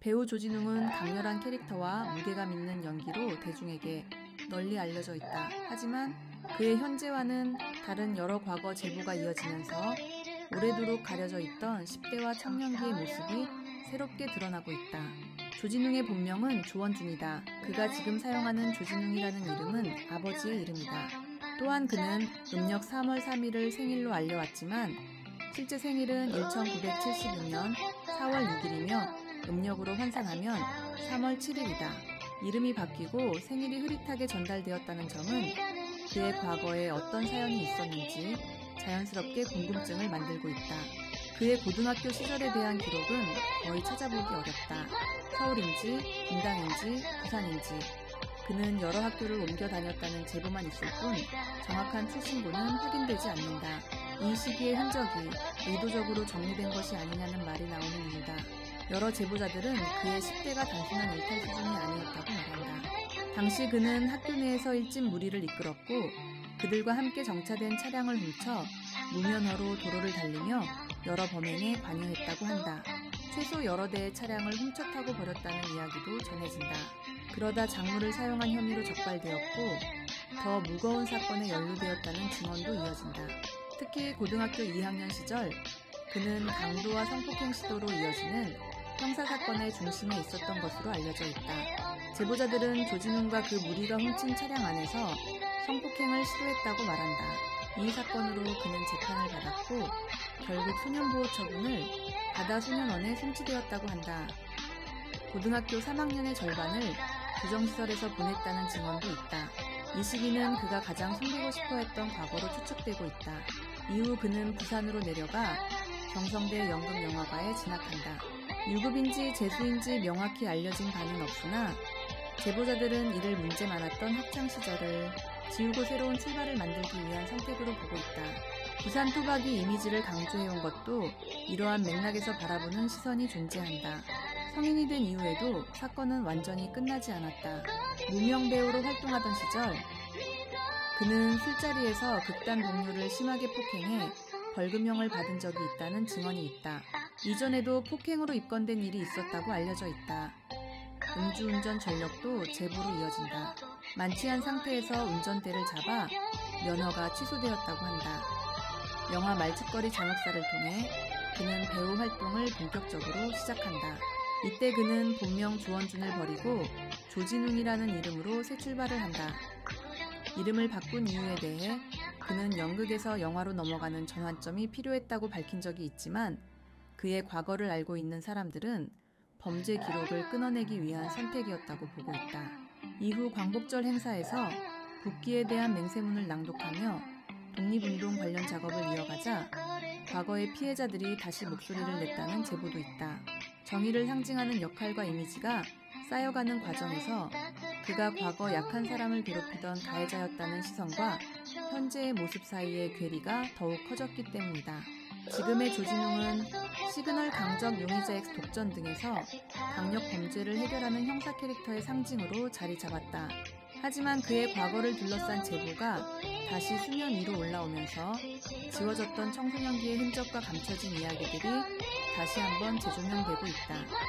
배우 조진웅은 강렬한 캐릭터와 무게감 있는 연기로 대중에게 널리 알려져 있다. 하지만 그의 현재와는 다른 여러 과거 제보가 이어지면서 오래도록 가려져 있던 10대와 청년기의 모습이 새롭게 드러나고 있다. 조진웅의 본명은 조원준이다. 그가 지금 사용하는 조진웅이라는 이름은 아버지의 이름이다. 또한 그는 음력 3월 3일을 생일로 알려왔지만 실제 생일은 1976년 4월 6일이며 음력으로 환산하면 3월 7일이다. 이름이 바뀌고 생일이 흐릿하게 전달되었다는 점은 그의 과거에 어떤 사연이 있었는지 자연스럽게 궁금증을 만들고 있다. 그의 고등학교 시절에 대한 기록은 거의 찾아보기 어렵다. 서울인지, 분당인지, 부산인지 그는 여러 학교를 옮겨 다녔다는 제보만 있을 뿐 정확한 출신고는 확인되지 않는다. 이 시기의 흔적이 의도적으로 정리된 것이 아니냐는 말이 나오는 이유다. 여러 제보자들은 그의 10대가 단순한 일탈 수준이 아니었다고 말한다. 당시 그는 학교 내에서 일진 무리를 이끌었고 그들과 함께 정차된 차량을 훔쳐 무면허로 도로를 달리며 여러 범행에 관여했다고 한다. 최소 여러 대의 차량을 훔쳐 타고 버렸다는 이야기도 전해진다. 그러다 작물을 사용한 혐의로 적발되었고 더 무거운 사건에 연루되었다는 증언도 이어진다. 특히 고등학교 2학년 시절 그는 강도와 성폭행 시도로 이어지는 형사사건의 중심에 있었던 것으로 알려져 있다. 제보자들은 조진웅과 그 무리가 훔친 차량 안에서 성폭행을 시도했다고 말한다. 이 사건으로 그는 재판을 받았고 결국 소년보호 처분을 받아 소년원에 송치되었다고 한다. 고등학교 3학년의 절반을 교정시설에서 보냈다는 증언도 있다. 이 시기는 그가 가장 숨기고 싶어했던 과거로 추측되고 있다. 이후 그는 부산으로 내려가 경성대 연극영화과에 진학한다. 유급인지 재수인지 명확히 알려진 바는 없으나 제보자들은 이를 문제 많았던 학창시절을 지우고 새로운 출발을 만들기 위한 선택으로 보고 있다. 부산 토박이 이미지를 강조해온 것도 이러한 맥락에서 바라보는 시선이 존재한다. 성인이 된 이후에도 사건은 완전히 끝나지 않았다. 무명 배우로 활동하던 시절 그는 술자리에서 극단 동료를 심하게 폭행해 벌금형을 받은 적이 있다는 증언이 있다. 이전에도 폭행으로 입건된 일이 있었다고 알려져 있다. 음주운전 전력도 제보로 이어진다. 만취한 상태에서 운전대를 잡아 면허가 취소되었다고 한다. 영화 말죽거리 잔혹사를 통해 그는 배우 활동을 본격적으로 시작한다. 이때 그는 본명 조원준을 버리고 조진웅이라는 이름으로 새 출발을 한다. 이름을 바꾼 이유에 대해 그는 연극에서 영화로 넘어가는 전환점이 필요했다고 밝힌 적이 있지만 그의 과거를 알고 있는 사람들은 범죄 기록을 끊어내기 위한 선택이었다고 보고 있다. 이후 광복절 행사에서 국기에 대한 맹세문을 낭독하며 독립운동 관련 작업을 이어가자 과거의 피해자들이 다시 목소리를 냈다는 제보도 있다. 정의를 상징하는 역할과 이미지가 쌓여가는 과정에서 그가 과거 약한 사람을 괴롭히던 가해자였다는 시선과 현재의 모습 사이의 괴리가 더욱 커졌기 때문이다. 지금의 조진웅은 시그널 강적 용의자 X 독전 등에서 강력 범죄를 해결하는 형사 캐릭터의 상징으로 자리 잡았다. 하지만 그의 과거를 둘러싼 제보가 다시 수면 위로 올라오면서 지워졌던 청소년기의 흔적과 감춰진 이야기들이 다시 한번 재조명되고 있다.